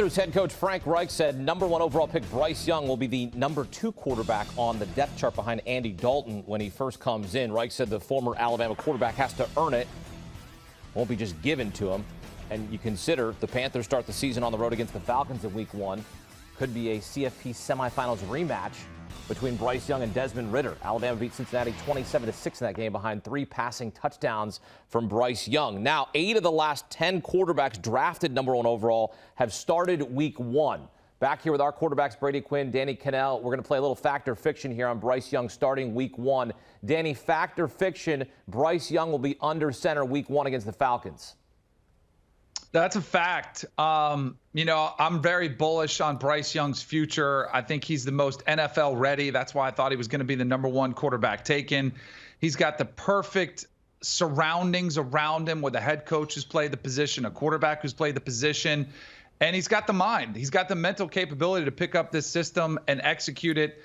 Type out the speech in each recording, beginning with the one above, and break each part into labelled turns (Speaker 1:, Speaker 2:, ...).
Speaker 1: Panthers head coach Frank Reich said number 1 overall pick Bryce Young will be the number 2 quarterback on the depth chart behind Andy Dalton when he first comes in. Reich said the former Alabama quarterback has to earn it. Won't be just given to him. And you consider the Panthers start the season on the road against the Falcons in week 1. Could be a CFP semifinals rematch between Bryce Young and Desmond Ridder. Alabama beat Cincinnati 27-6 in that game behind 3 passing touchdowns from Bryce Young. Now, 8 of the last 10 quarterbacks drafted number 1 overall have started week 1. Back here with our quarterbacks, Brady Quinn, Danny Cannell. We're going to play a little fact or fiction here on Bryce Young starting week 1. Danny, fact or fiction, Bryce Young will be under center week 1 against the Falcons?
Speaker 2: That's a fact. I'm very bullish on Bryce Young's future. I think he's the most NFL ready. That's why I thought he was going to be the number 1 quarterback taken. He's got the perfect surroundings around him with a head coach who's played the position, a quarterback who's played the position, and he's got the mind. He's got the mental capability to pick up this system and execute it,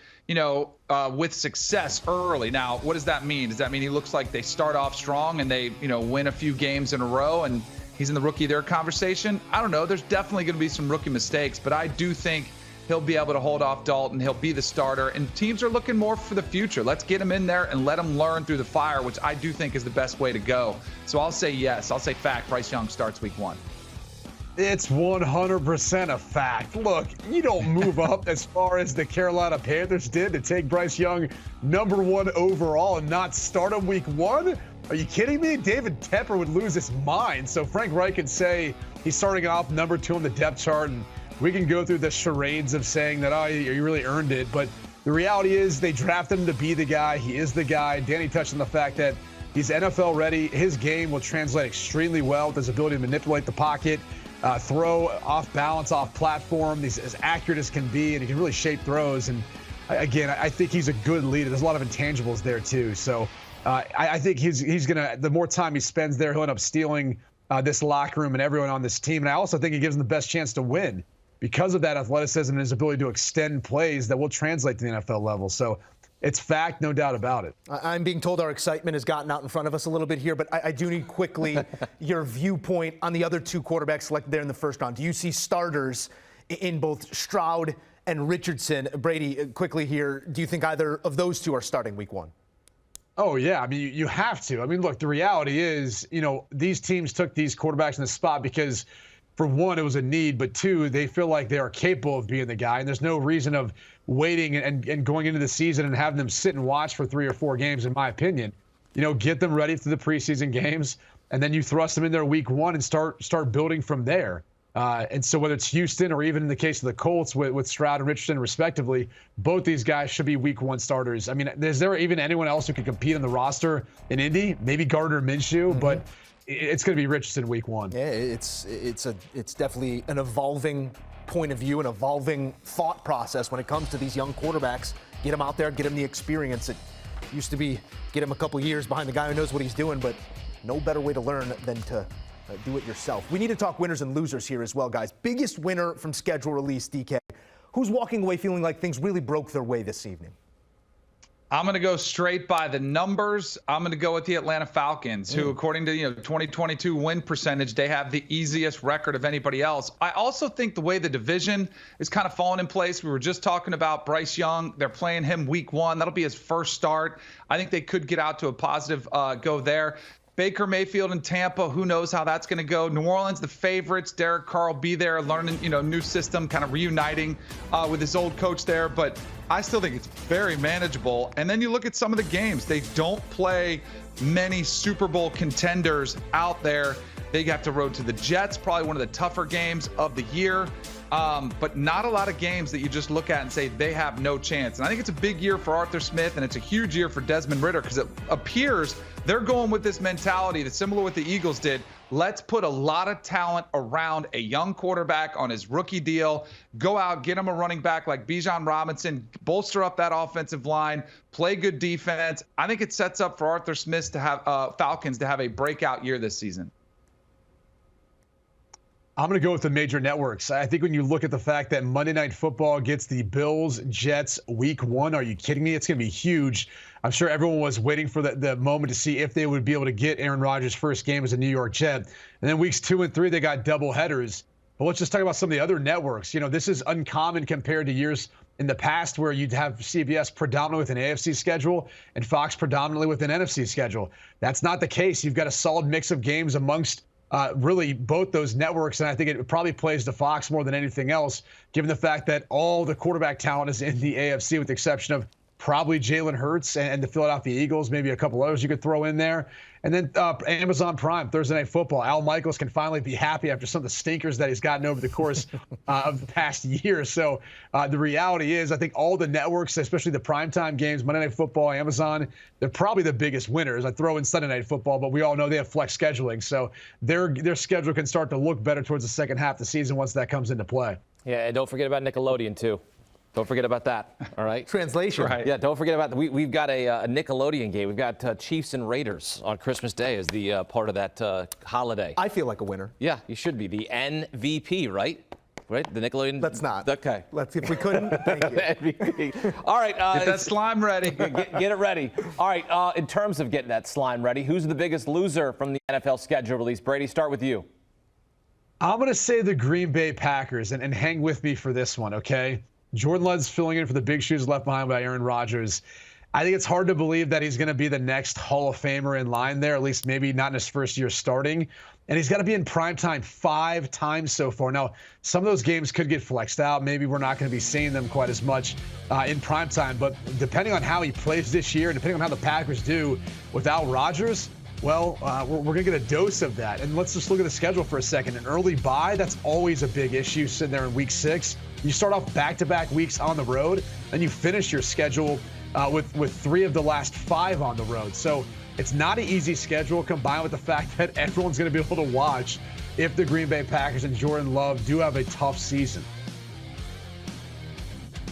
Speaker 2: with success early. Now, what does that mean? Does that mean he looks like they start off strong and they, win a few games in a row and he's in the rookie of their conversation? I don't know. There's definitely going to be some rookie mistakes, but I do think he'll be able to hold off Dalton. He'll be the starter, and teams are looking more for the future. Let's get him in there and let him learn through the fire, which I do think is the best way to go. So I'll say yes. I'll say fact. Bryce Young starts week 1.
Speaker 3: It's 100% a fact. Look, you don't move up as far as the Carolina Panthers did to take Bryce Young number 1 overall and not start him week 1. Are you kidding me? David Tepper would lose his mind. So Frank Reich could say he's starting off number 2 on the depth chart, and we can go through the charades of saying that, oh, you really earned it. But the reality is they drafted him to be the guy. He is the guy. Danny touched on the fact that he's NFL ready. His game will translate extremely well with his ability to manipulate the pocket, throw off balance, off platform. He's as accurate as can be, and he can really shape throws. And again, I think he's a good leader. There's a lot of intangibles there too. So I think he's going to, the more time he spends there, he'll end up stealing this locker room and everyone on this team. And I also think he gives them the best chance to win because of that athleticism and his ability to extend plays that will translate to the NFL level. So it's fact, no doubt about it.
Speaker 4: I'm being told our excitement has gotten out in front of us a little bit here, but I do need quickly your viewpoint on the other 2 quarterbacks selected there in the first round. Do you see starters in both Stroud and Richardson? Brady, quickly here, do you think either of those 2 are starting week 1?
Speaker 3: Oh, yeah. I mean, you have to. I mean, look, the reality is, these teams took these quarterbacks in the spot because, for one, it was a need, but 2, they feel like they are capable of being the guy, and there's no reason of waiting and going into the season and having them sit and watch for 3 or 4 games, in my opinion. Get them ready for the preseason games, and then you thrust them in there week 1 and start building from there. And so whether it's Houston or even in the case of the Colts with Stroud and Richardson, respectively, both these guys should be week 1 starters. I mean, is there even anyone else who could compete on the roster in Indy? Maybe Gardner Minshew, but it's going to be Richardson week 1.
Speaker 4: Yeah, it's definitely an evolving point of view, an evolving thought process when it comes to these young quarterbacks. Get them out there, get them the experience. It used to be get him a couple years behind the guy who knows what he's doing, but no better way to learn than to do it yourself. We need to talk winners and losers here as well, guys. Biggest winner from schedule release, DK. Who's walking away feeling like things really broke their way this evening?
Speaker 2: I'm going to go straight by the numbers. I'm going to go with the Atlanta Falcons, who, according to 2022 win percentage, they have the easiest record of anybody else. I also think the way the division is kind of falling in place. We were just talking about Bryce Young. They're playing him week 1. That'll be his first start. I think they could get out to a positive go there. Baker Mayfield in Tampa, who knows how that's going to go. New Orleans, the favorites. Derek Carr will be there, learning, new system, kind of reuniting with his old coach there. But I still think it's very manageable. And then you look at some of the games. They don't play many Super Bowl contenders out there. They have to road to the Jets, probably one of the tougher games of the year. But not a lot of games that you just look at and say they have no chance. And I think it's a big year for Arthur Smith, and it's a huge year for Desmond Ridder because it appears they're going with this mentality that's similar to what the Eagles did. Let's put a lot of talent around a young quarterback on his rookie deal. Go out, get him a running back like Bijan Robinson, bolster up that offensive line, play good defense. I think it sets up for Arthur Smith to have Falcons to have a breakout year this season.
Speaker 3: I'm going to go with the major networks. I think when you look at the fact that Monday Night Football gets the Bills, Jets week 1, are you kidding me? It's going to be huge. I'm sure everyone was waiting for the moment to see if they would be able to get Aaron Rodgers' first game as a New York Jet. And then weeks 2 and 3, they got double headers. But let's just talk about some of the other networks. This is uncommon compared to years in the past where you'd have CBS predominantly with an AFC schedule and Fox predominantly with an NFC schedule. That's not the case. You've got a solid mix of games amongst really both those networks, and I think it probably plays to Fox more than anything else, given the fact that all the quarterback talent is in the AFC with the exception of probably Jalen Hurts and the Philadelphia Eagles, maybe a couple others you could throw in there. And then Amazon Prime, Thursday Night Football. Al Michaels can finally be happy after some of the stinkers that he's gotten over the course of the past year. So the reality is, I think all the networks, especially the primetime games, Monday Night Football, Amazon, they're probably the biggest winners. I throw in Sunday Night Football, but we all know they have flex scheduling. So their schedule can start to look better towards the second half of the season once that comes into play.
Speaker 1: Yeah, and don't forget about Nickelodeon, too. Don't forget about that, all right?
Speaker 4: Translation.
Speaker 2: Right.
Speaker 1: Yeah, don't forget about that. We've got a Nickelodeon game. We've got Chiefs and Raiders on Christmas Day as the part of that holiday.
Speaker 4: I feel like a winner.
Speaker 1: Yeah, you should be. The MVP, right? Right? The Nickelodeon?
Speaker 4: Let's not.
Speaker 1: Okay.
Speaker 4: If we couldn't, thank you.
Speaker 1: MVP. All right.
Speaker 2: Get that slime ready.
Speaker 1: Get it ready. All right, in terms of getting that slime ready, who's the biggest loser from the NFL schedule release? Brady, start with you.
Speaker 3: I'm going to say the Green Bay Packers, and hang with me for this one, okay? Jordan Love's filling in for the big shoes left behind by Aaron Rodgers. I think it's hard to believe that he's going to be the next Hall of Famer in line there, at least maybe not in his first year starting. And he's got to be in primetime 5 times so far. Now, some of those games could get flexed out. Maybe we're not going to be seeing them quite as much in primetime. But depending on how he plays this year and depending on how the Packers do without Rodgers, well, we're going to get a dose of that. And let's just look at the schedule for a second. An early bye, that's always a big issue sitting there in week 6. You start off back-to-back weeks on the road, and you finish your schedule with 3 of the last 5 on the road. So it's not an easy schedule combined with the fact that everyone's going to be able to watch if the Green Bay Packers and Jordan Love do have a tough season.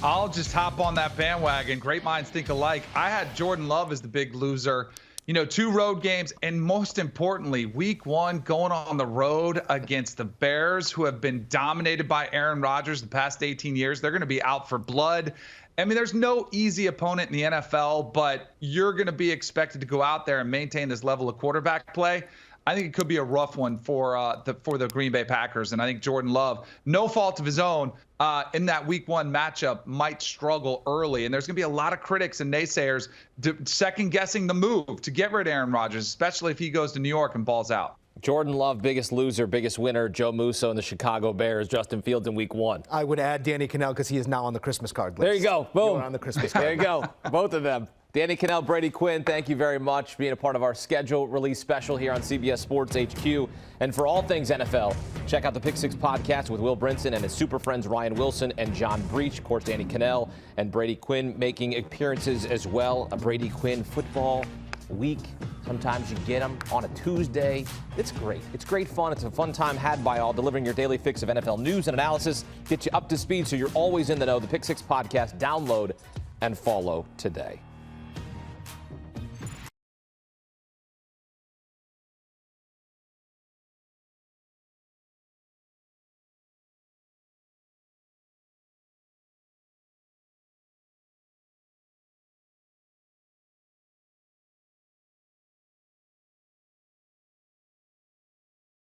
Speaker 2: I'll just hop on that bandwagon. Great minds think alike. I had Jordan Love as the big loser. 2 road games, and most importantly, week 1 going on the road against the Bears, who have been dominated by Aaron Rodgers the past 18 years. They're going to be out for blood. I mean, there's no easy opponent in the NFL, but you're going to be expected to go out there and maintain this level of quarterback play. I think it could be a rough one for the Green Bay Packers, and I think Jordan Love, no fault of his own, in that week 1 matchup might struggle early. And there's going to be a lot of critics and naysayers second-guessing the move to get rid of Aaron Rodgers, especially if he goes to New York and balls out.
Speaker 1: Jordan Love, biggest loser, biggest winner. Joe Musso and the Chicago Bears. Justin Fields in week 1.
Speaker 4: I would add Danny Cannell because he is now on the Christmas card list.
Speaker 1: There you go. Boom.
Speaker 4: On the Christmas card.
Speaker 1: There you go. Both of them. Danny Cannell, Brady Quinn, thank you very much for being a part of our schedule release special here on CBS Sports HQ. And for all things NFL, check out the Pick 6 podcast with Will Brinson and his super friends Ryan Wilson and John Breach. Of course, Danny Cannell and Brady Quinn making appearances as well. A Brady Quinn football week. Sometimes you get them on a Tuesday. It's great. It's great fun. It's a fun time had by all, delivering your daily fix of NFL news and analysis. Get you up to speed so you're always in the know. The Pick 6 podcast, download and follow today.